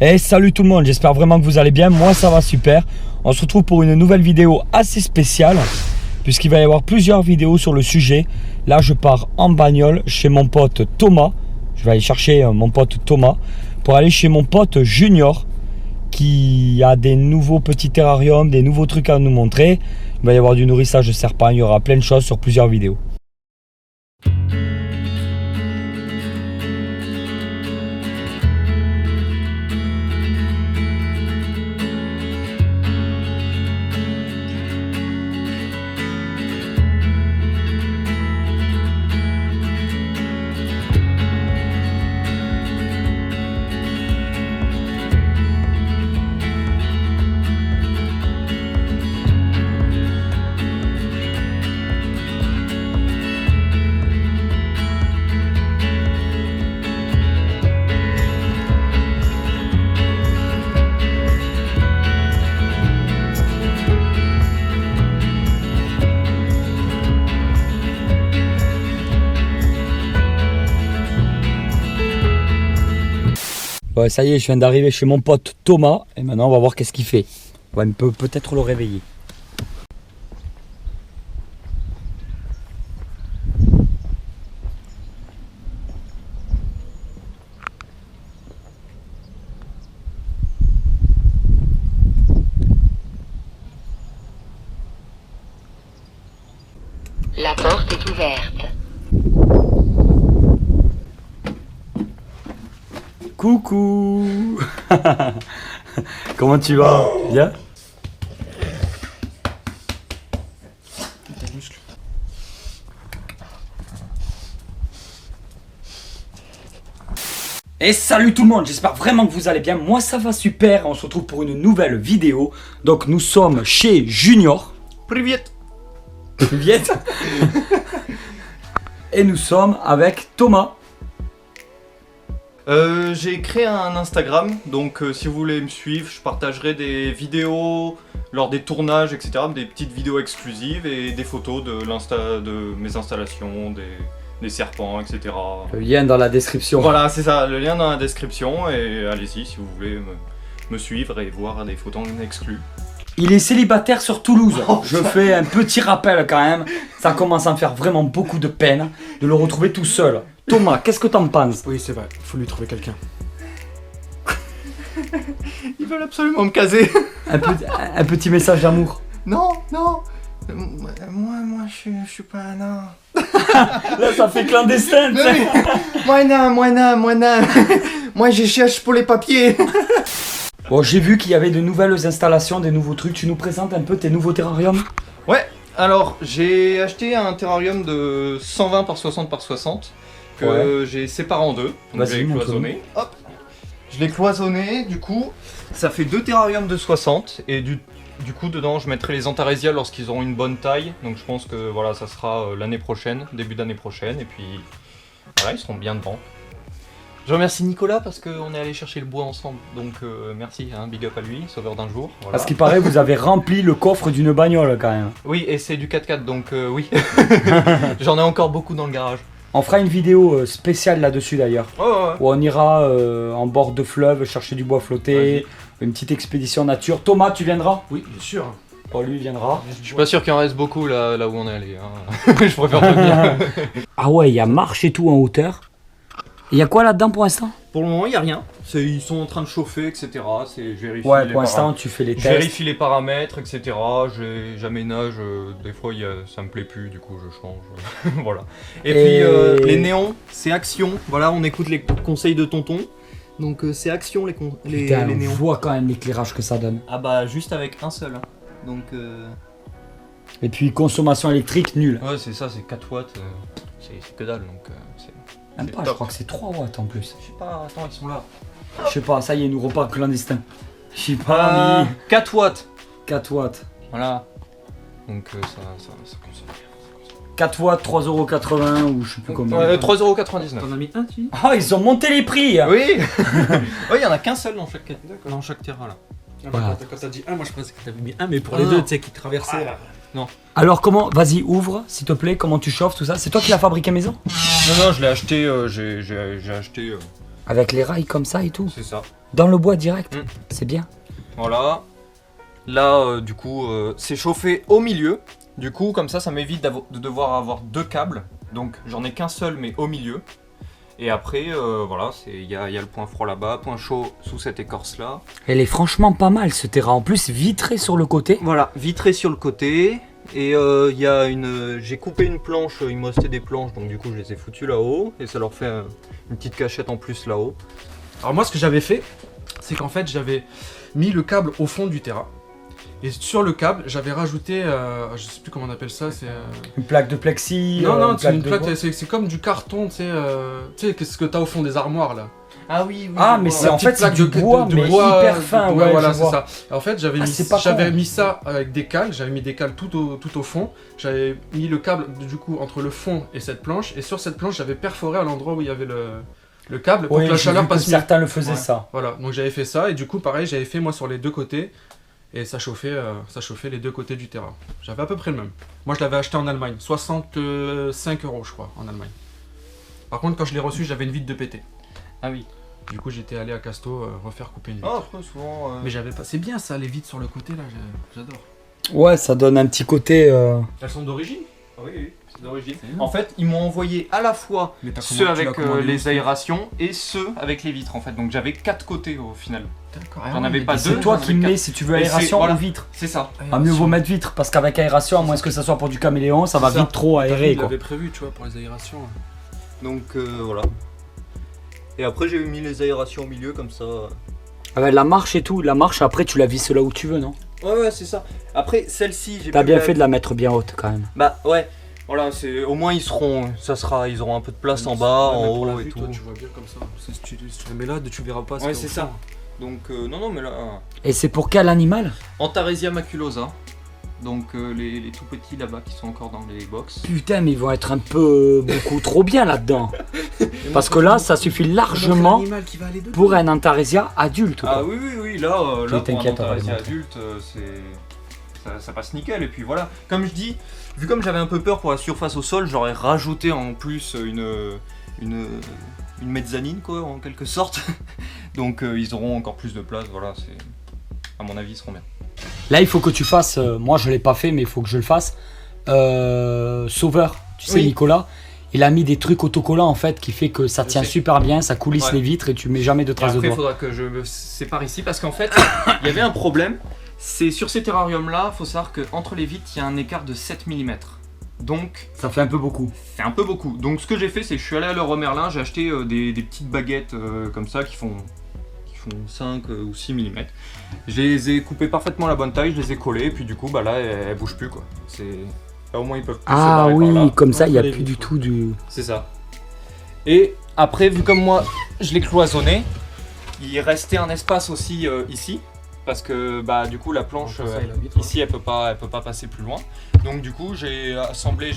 Et salut tout le monde, j'espère vraiment que vous allez bien, moi ça va super. On se retrouve pour une nouvelle vidéo assez spéciale, puisqu'il va y avoir plusieurs vidéos sur le sujet. Là je pars en bagnole chez mon pote Thomas. Je vais aller chercher mon pote Thomas pour aller chez mon pote Junior, qui a des nouveaux petits terrariums, des nouveaux trucs à nous montrer. Il va y avoir du nourrissage de serpents, il y aura plein de choses sur plusieurs vidéos. Ouais, ça y est, je viens d'arriver chez mon pote Thomas et maintenant on va voir qu'est-ce qu'il fait. Ouais, on peut peut-être le réveiller. La porte est ouverte. Coucou. Comment tu vas? Bien? Et salut tout le monde, j'espère vraiment que vous allez bien. Moi ça va super, on se retrouve pour une nouvelle vidéo. Donc nous sommes chez Junior. Привет. Привет. Et nous sommes avec Thomas. J'ai créé un Instagram, donc si vous voulez me suivre, je partagerai des vidéos lors des tournages, etc. Des petites vidéos exclusives et des photos de mes installations, des serpents, etc. Le lien dans la description. Voilà, c'est ça, le lien dans la description et allez-y si vous voulez me suivre et voir des photos en exclus. Il est célibataire sur Toulouse. Je fais un petit rappel quand même. Ça commence à me faire vraiment beaucoup de peine de le retrouver tout seul. Thomas, qu'est-ce que t'en penses? Oui, c'est vrai, il faut lui trouver quelqu'un. Ils veulent absolument me caser. Un petit message d'amour. Non, non. Moi je suis pas un nain. Là, ça fait clandestin. Mais oui. Moi je cherche pour les papiers. Bon, j'ai vu qu'il y avait de nouvelles installations, des nouveaux trucs. Tu nous présentes un peu tes nouveaux terrariums? Ouais, alors j'ai acheté un terrarium de 120 par 60 par 60 que j'ai séparé en deux. Donc je l'ai cloisonné. Hop, je l'ai cloisonné, du coup ça fait deux terrariums de 60 et du coup dedans je mettrai les antarésias lorsqu'ils auront une bonne taille. Donc je pense que voilà, ça sera l'année prochaine, début d'année prochaine, et puis voilà, ils seront bien dedans. Je remercie Nicolas parce qu'on est allé chercher le bois ensemble, donc merci, hein, big up à lui, sauveur d'un jour. Voilà. À ce qui paraît, vous avez rempli le coffre d'une bagnole quand même. Oui, et c'est du 4x4, donc oui, j'en ai encore beaucoup dans le garage. On fera une vidéo spéciale là-dessus d'ailleurs, Ouais. où on ira en bord de fleuve chercher du bois flotté, une petite expédition nature. Thomas, tu viendras? Oui, bien sûr. Oh, lui viendra. Je suis pas sûr qu'il en reste beaucoup là où on est allé, hein. Je préfère revenir. Ah ouais, il y a marche et tout en hauteur. Il y a quoi là-dedans pour l'instant? Pour le moment, il n'y a rien. Ils sont en train de chauffer, etc. Je vérifie Ouais, pour l'instant, tu fais les je tests. vérifie les paramètres, etc. J'aménage. Des fois, ça me plaît plus, du coup, je change. Voilà. Et puis, les néons, c'est Action. Voilà, on écoute les conseils de tonton. Donc, c'est Action, les Putain, on néons. voit quand même l'éclairage que ça donne. Ah bah, juste avec un seul. Hein. Donc... Et puis, consommation électrique, nulle. Ouais, c'est ça, c'est 4 watts. C'est que dalle, donc c'est... Même pas, je crois que c'est 3 watts en plus. Je sais pas, attends, ils sont là. Je sais pas, ça y est, nous repart clandestin. Je sais pas, 4 watts. 4 watts. Voilà. Donc ça consomme. 4 watts, 3,80€ ou je sais plus combien. 3,99€. T'en as mis un, tu? Ah, ils ont monté les prix. Oui. Oui, il y en a qu'un seul dans chaque terrain là. Voilà. Quand t'as dit un, moi je pensais que t'avais mis un, mais pour les deux, tu sais, qui traversaient là. Alors comment, vas-y, ouvre s'il te plaît, comment tu chauffes tout ça. C'est toi qui l'as fabriqué maison? Non, je l'ai acheté, j'ai acheté Avec les rails comme ça et tout. C'est ça. Dans le bois direct. Mm. C'est bien. Voilà. Là, du coup, c'est chauffé au milieu. Du coup, comme ça m'évite de devoir avoir 2 câbles. Donc, j'en ai qu'un seul, mais au milieu. Et après, voilà, il y a le point froid là-bas, point chaud sous cette écorce-là. Elle est franchement pas mal ce terrain. En plus, vitré sur le côté. Voilà, vitré sur le côté. Et il y a j'ai coupé une planche, il me restait des planches, donc du coup je les ai foutues là-haut. Et ça leur fait une petite cachette en plus là-haut. Alors moi, ce que j'avais fait, c'est qu'en fait, j'avais mis le câble au fond du terrain. Et sur le câble, j'avais rajouté, je sais plus comment on appelle ça, c'est... Une plaque de plexi. Non, c'est une de plaque, bois. c'est comme du carton, tu sais, qu'est-ce que t'as au fond des armoires là. Ah oui, oui. Ah, mais c'est en fait c'est du bois, mais hyper fin. Ouais, voilà, je c'est vois. ça. En fait, j'avais mis ça avec des cales, j'avais mis des cales tout au fond. J'avais mis le câble du coup entre le fond et cette planche. Et sur cette planche, j'avais perforé à l'endroit où il y avait le câble pour que la chaleur passe mieux. Certains le faisaient ça. Voilà, donc j'avais fait ça et du coup pareil, j'avais fait moi sur les 2 côtés. Et ça chauffait les 2 côtés du terrain. J'avais à peu près le même. Moi je l'avais acheté en Allemagne, 65 € je crois en Allemagne. Par contre quand je l'ai reçu j'avais une vitre de pété. Ah oui. Du coup j'étais allé à Casto refaire couper une vitre. Ah, après souvent... Mais j'avais pas... C'est bien ça les vitres sur le côté là, j'adore. Ouais, ça donne un petit côté. Elles sont d'origine? Oui, c'est d'origine. En fait, ils m'ont envoyé à la fois ceux avec les aérations et ceux avec les vitres en fait. Donc j'avais 4 côtés au final. D'accord. J'en avais pas 2. C'est toi qui mets si tu veux Et aération voilà. ou vitre. C'est ça. Ah, mieux vaut mettre vitre parce qu'avec aération, à moins que ça soit pour du caméléon, ça va C'est ça. vite trop aérer Il quoi. avait prévu tu vois pour les aérations. Donc voilà. Et après j'ai mis les aérations au milieu comme ça. Avec la marche et tout, la marche après tu la visses là où tu veux, non? Ouais, c'est ça. Après celle-ci, j'ai T'as bien fait de la mettre bien haute quand même. Bah ouais. Voilà, c'est au moins ils auront un peu de place en bas, en haut et tout. Toi, tu vois bien comme ça. Si tu le mets là, tu verras pas. Ouais, c'est ça. Donc non mais là Et c'est pour quel animal? Antaresia maculosa. Donc les tout petits là-bas qui sont encore dans les box. Putain, mais ils vont être un peu beaucoup trop bien là-dedans. Parce que là, ça suffit largement pour un Antaresia adulte. Quoi. Ah oui, là pour un t'inquiète, on va Antaresia les montrer. adulte, ça passe nickel. Et puis voilà, comme je dis, vu comme j'avais un peu peur pour la surface au sol, j'aurais rajouté en plus une mezzanine quoi, en quelque sorte. Donc ils auront encore plus de place, voilà, à mon avis ils seront bien. Là, il faut que tu fasses, moi je l'ai pas fait, mais il faut que je le fasse. Sauveur, tu sais, Oui. Nicolas, il a mis des trucs autocollants en fait qui fait que ça tient sais. super bien, ça coulisse Ouais. les vitres et tu mets jamais de Et traces de après il doigts. faudra que je me sépare ici parce qu'en fait il y avait un problème, c'est sur ces terrariums là, faut savoir qu'entre les vitres il y a un écart de 7 mm. Donc Ça fait un peu beaucoup. c'est un peu beaucoup. Donc ce que j'ai fait c'est que je suis allé à Leroy Merlin, j'ai acheté des petites baguettes comme ça qui font 5 ou 6 mm. Je les ai coupées parfaitement à la bonne taille, je les ai collées, et puis du coup bah là elles bougent plus quoi. Là au moins ils peuvent plus se Ah barrer par oui, là. comme ça, il n'y a les plus du vitres. tout du... C'est ça. Et après vu comme moi je l'ai cloisonné, il restait un espace aussi ici. Parce que bah du coup la planche ici elle peut pas passer plus loin. Donc du coup j'ai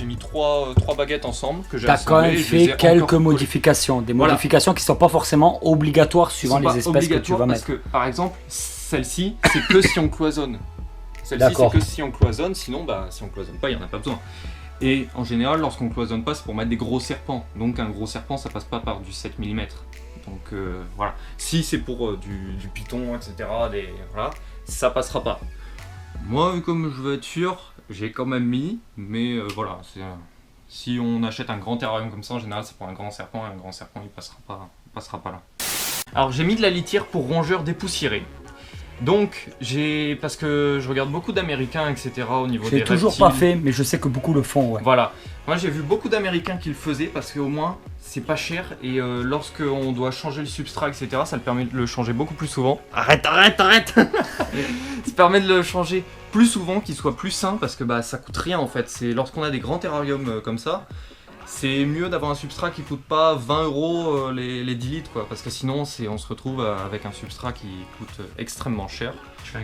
mis trois baguettes ensemble que j'ai T'as quand assemblées même et je les ai fait quelques encore collées. modifications. Des Voilà. modifications qui sont pas forcément obligatoires suivant Ils sont les pas espèces que tu obligatoires vas parce mettre. que par exemple celle-ci c'est que si on cloisonne. Celle-ci D'accord. c'est que si on cloisonne, sinon bah si on cloisonne pas il y en a pas besoin. Et en général lorsqu'on cloisonne pas c'est pour mettre des gros serpents. Donc un gros serpent ça passe pas par du 7 mm. Donc voilà. Si c'est pour du python etc. Voilà. Ça passera pas. Moi, comme je veux être sûr, j'ai quand même mis, mais voilà, si on achète un grand terrarium comme ça, en général, c'est pour un grand serpent, et un grand serpent, il passera pas là. Alors, j'ai mis de la litière pour rongeurs dépoussiérés. Donc, parce que je regarde beaucoup d'Américains, etc. au niveau Je des l'ai toujours reptiles. pas fait, mais je sais que beaucoup le font, ouais. Voilà. Moi, j'ai vu beaucoup d'Américains qui le faisaient parce qu'au moins, c'est pas cher et lorsqu'on doit changer le substrat, etc., ça le permet de le changer beaucoup plus souvent. Arrête Ça permet de le changer plus souvent, qu'il soit plus sain parce que bah, ça coûte rien en fait. C'est lorsqu'on a des grands terrariums comme ça, c'est mieux d'avoir un substrat qui coûte pas 20 € les 10 litres quoi, parce que sinon on se retrouve avec un substrat qui coûte extrêmement cher.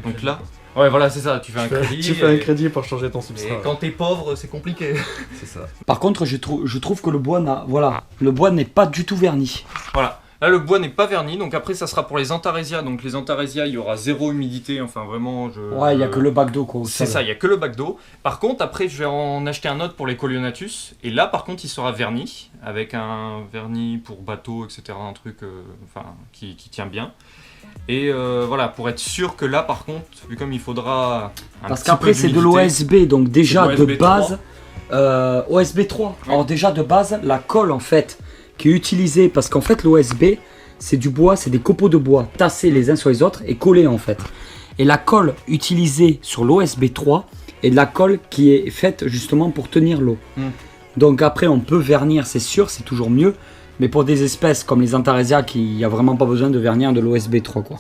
Donc là, ouais voilà c'est ça, tu fais un crédit. Tu fais un crédit pour changer ton substrat. Et quand t'es pauvre, c'est compliqué. C'est ça. Par contre, je trouve que le bois le bois n'est pas du tout verni. Voilà. Là, le bois n'est pas verni, donc après, ça sera pour les Antaresia. Donc les Antaresia, il y aura zéro humidité, enfin vraiment... Ouais, il n'y a que le bac d'eau, quoi. C'est ça, il n'y a que le bac d'eau. Par contre, après, je vais en acheter un autre pour les Colionatus. Et là, par contre, il sera verni, avec un vernis pour bateau, etc. Un truc qui tient bien. Et voilà, pour être sûr que là, par contre, vu comme il faudra... Parce qu'après, c'est de l'OSB, donc déjà de base... OSB 3. Ouais. Alors déjà, de base, la colle, en fait, qui est utilisée... Parce qu'en fait, l'OSB, c'est du bois, c'est des copeaux de bois tassés les uns sur les autres et collés, en fait. Et la colle utilisée sur l'OSB 3 est de la colle qui est faite justement pour tenir l'eau. Donc après, on peut vernir, c'est sûr, c'est toujours mieux. Mais pour des espèces comme les Antaresia, il n'y a vraiment pas besoin de vernir de l'OSB 3, quoi.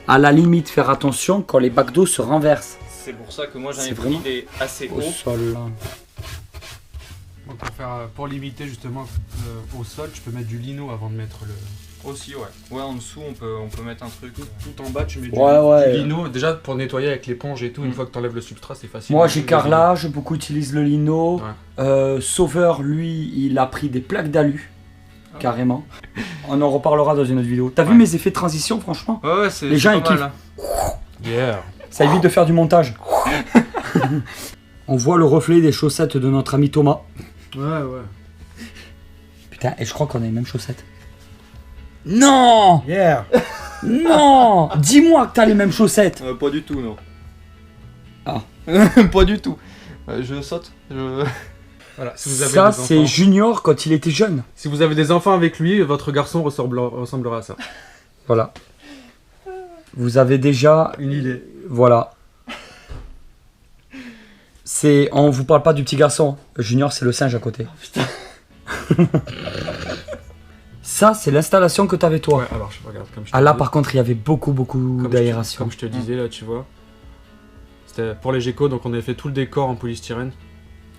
À la limite, faire attention quand les bacs d'eau se renversent. C'est pour ça que moi j'en ai pris des assez hauts. Au sol, là. Pour limiter justement au sol, tu peux mettre du lino avant de mettre le... Aussi, ouais. Ouais, en dessous, on peut mettre un truc. Tout en bas, tu mets du lino. Déjà, pour nettoyer avec l'éponge et tout, une fois que tu enlèves le substrat, c'est facile. Moi, j'ai carrelage, beaucoup utilisent le lino. Ouais. Sauveur, lui, il a pris des plaques d'alu. Carrément. On en reparlera dans une autre vidéo. T'as vu mes effets de transition, franchement? Ouais, c'est les gens, ils kiffent. Yeah. Ça évite de faire du montage. On voit le reflet des chaussettes de notre ami Thomas. Ouais. Putain, et je crois qu'on a les mêmes chaussettes. Non! Yeah! Non! Dis-moi que t'as les mêmes chaussettes! Pas du tout, non. Ah. Pas du tout. Je saute. Voilà, si vous avez ça, des enfants, c'est Junior quand il était jeune. Si vous avez des enfants avec lui, votre garçon ressemblera à ça. Voilà. Vous avez déjà une idée. Voilà. On vous parle pas du petit garçon. Junior, c'est le singe à côté. Oh, putain. Ça, c'est l'installation que t'avais toi. Ouais, alors je regarde comme je te là, disais. Par contre, il y avait beaucoup d'aération. Comme je te disais, là, tu vois. C'était pour les Gecko, donc on avait fait tout le décor en polystyrène.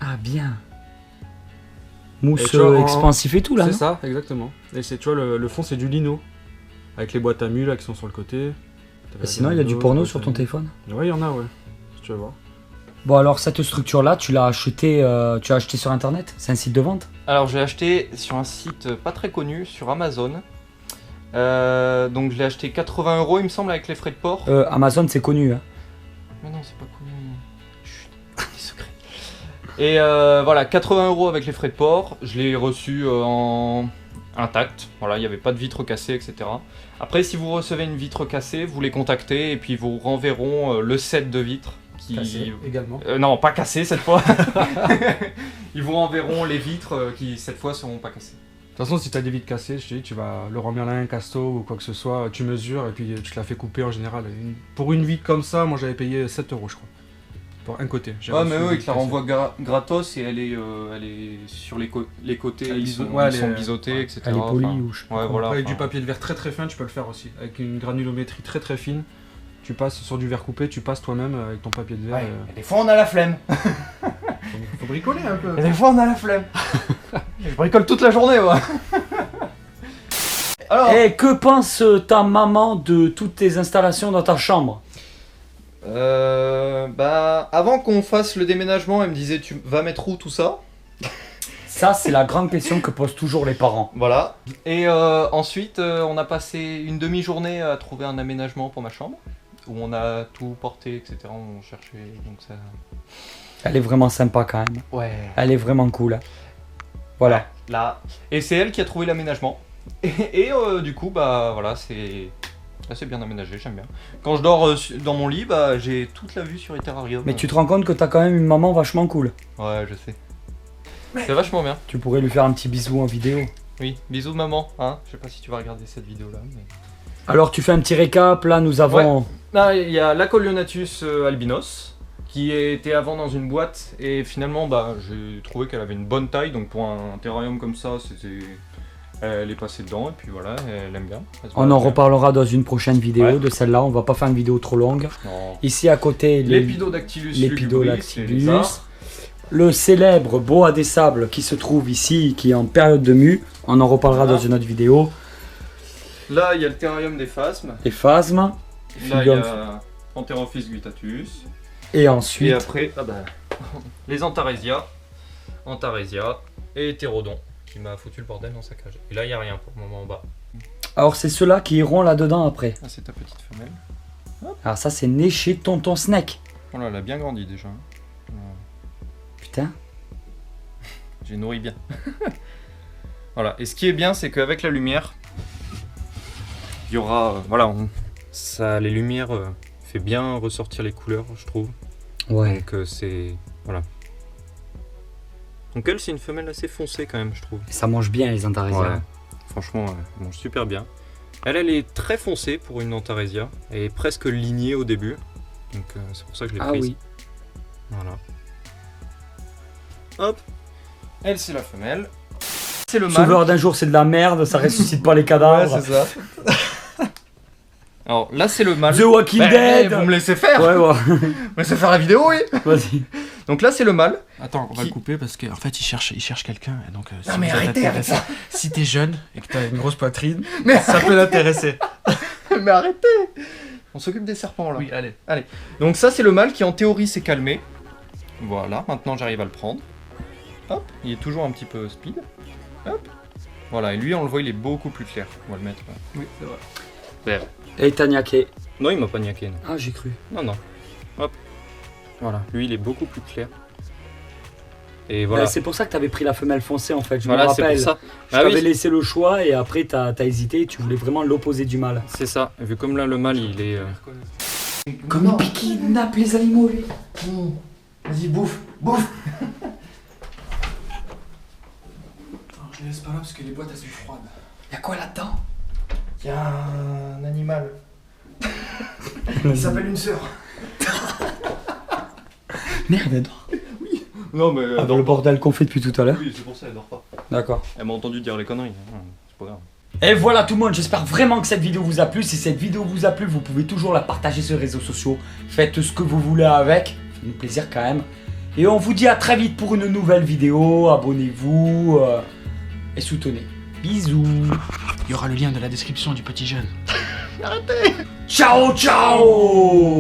Ah, bien. Mousse vois, expansif et tout, là. C'est ça, exactement. Et tu vois, le fond, c'est du lino. Avec les boîtes à mules là, qui sont sur le côté. Sinon, il y a du porno sur ton téléphone? Ouais, il y en a, ouais. Si tu veux voir. Bon, alors, cette structure-là, tu l'as acheté sur Internet? C'est un site de vente? Alors, j'ai acheté sur un site pas très connu, sur Amazon. Donc, je l'ai acheté 80 €, il me semble, avec les frais de port. Amazon, c'est connu, hein. Mais non, c'est pas connu. Chut, des secrets. Et voilà, 80 € avec les frais de port. Je l'ai reçu en intact. Voilà, il n'y avait pas de vitre cassée, etc. Après, si vous recevez une vitre cassée, vous les contactez et puis vous renverront le set de vitres. Cassé également. Non, pas cassé cette fois. Ils vous renverront les vitres qui cette fois seront pas cassées. De toute façon, si tu as des vitres cassées, je te dis, tu vas le Merlin, Casto ou quoi que ce soit, tu mesures et puis tu te la fais couper en général. Pour une vitre comme ça, moi j'avais payé 7 € je crois. Pour un côté. Ouais, mais eux, ils te la renvoient gratos et elle est sur les côtés, ils sont biseautés, etc. Elle est polie ou je sais pas. Ouais, voilà. Avec du papier de verre très très fin, tu peux le faire aussi. Avec une granulométrie très très fine. Tu passes sur du verre coupé, tu passes toi-même avec ton papier de verre. Ouais, et des fois on a la flemme. Faut bricoler un peu. Et des fois on a la flemme. Je bricole toute la journée, moi. Alors, et que pense ta maman de toutes tes installations dans ta chambre? Avant qu'on fasse le déménagement, elle me disait tu vas mettre où tout ça? Ça, c'est la grande question que posent toujours les parents. Voilà. Et ensuite, on a passé une demi-journée à trouver un aménagement pour ma chambre. Où on a tout porté, etc. On cherchait, donc ça... Elle est vraiment sympa quand même. Ouais. Elle est vraiment cool. Voilà. Ouais, là. Et c'est elle qui a trouvé l'aménagement. Et du coup, bah voilà, c'est assez bien aménagé, j'aime bien. Quand je dors dans mon lit, bah j'ai toute la vue sur les terrariums. Mais tu te rends compte que t'as quand même une maman vachement cool. Ouais, je sais. C'est vachement bien. Tu pourrais lui faire un petit bisou en vidéo. Oui, bisous maman, hein. Je sais pas si tu vas regarder cette vidéo là. Mais... Alors tu fais un petit récap, là nous avons... Ouais. Il y a la Colionatus albinos, qui était avant dans une boîte, et finalement bah, j'ai trouvé qu'elle avait une bonne taille, donc pour un terrarium comme ça, elle est passée dedans, et puis voilà, elle aime bien. On en reparlera dans une prochaine vidéo de celle-là, on va pas faire une vidéo trop longue. Non. Ici à côté, l'Épidodactylus lugubris, le célèbre boa des sables qui se trouve ici, qui est en période de mue, on en reparlera dans une autre vidéo. Là, il y a le terrarium des phasmes. Les phasmes. Là, il y a Anterophis guttatus. Et ensuite... Et après, les Antaresia et Hétérodon, qui m'a foutu le bordel dans sa cage. Et là, il n'y a rien pour le moment en bas. Alors c'est ceux-là qui iront là-dedans après. Ah, c'est ta petite femelle. Alors ça c'est né chez Tonton Snake. Oh là, elle a bien grandi déjà. Putain. J'ai nourri bien. Voilà, et ce qui est bien, c'est qu'avec la lumière, il y aura... voilà, ça, les lumières fait bien ressortir les couleurs, je trouve. Ouais. Donc c'est... voilà. Donc elle, c'est une femelle assez foncée quand même, je trouve. Ça mange bien les Antarésias. Ouais. Franchement, elle mange super bien. Elle est très foncée pour une Antarésia. Elle est presque lignée au début. Donc c'est pour ça que je l'ai prise. Oui. Voilà. Hop. Elle, c'est la femelle. C'est le mâle. Sauveur d'un jour, c'est de la merde, ça ressuscite pas les cadavres. Ouais, c'est ça. Alors là, c'est le mâle. The Walking Dead. Vous me laissez faire. Ouais, ouais. Vous me laissez faire la vidéo, oui. Vas-y. Donc là, c'est le mâle. Attends, on va le couper parce qu'en fait, il cherche quelqu'un. Et donc, Non, mais arrêtez avec ça. Si t'es jeune et que t'as une grosse poitrine, Mais ça peut l'intéresser. Mais arrêtez. On s'occupe des serpents, là. Oui, allez. Donc ça, c'est le mâle qui, en théorie, s'est calmé. Voilà, maintenant, j'arrive à le prendre. Hop, il est toujours un petit peu speed. Hop. Voilà, et lui, on le voit, il est beaucoup plus clair. On va le mettre. Oui, c'est vrai. Vert. Et t'as niaqué. Non, il m'a pas niaqué. Non. Ah, j'ai cru. Non. Hop. Voilà, lui, il est beaucoup plus clair. Et voilà. C'est pour ça que t'avais pris la femelle foncée en fait, je Voilà, me c'est rappelle. pour ça. Je t'avais laissé le choix et après t'as hésité, tu voulais vraiment l'opposé du mâle. C'est ça. Vu comme là, le mâle, il est... Comme il kidnappe les animaux lui. Vas-y, bouffe. Bouffe. Attends, je les laisse pas là parce que les boîtes elles sont froides. Y'a quoi là-dedans? Il y a un animal. Il s'appelle une sœur. Merde, elle dort. Non, mais... Ah, dans le bordel qu'on fait depuis tout à l'heure. Oui, c'est pour ça, elle dort pas. D'accord. Elle m'a entendu dire les conneries. C'est pas grave. Et voilà tout le monde, j'espère vraiment que cette vidéo vous a plu. Si cette vidéo vous a plu, vous pouvez toujours la partager sur les réseaux sociaux. Faites ce que vous voulez avec, faites-nous plaisir quand même. Et on vous dit à très vite pour une nouvelle vidéo. Abonnez-vous et soutenez. Bisous. Il y aura le lien de la description du petit jeune. Ciao, ciao.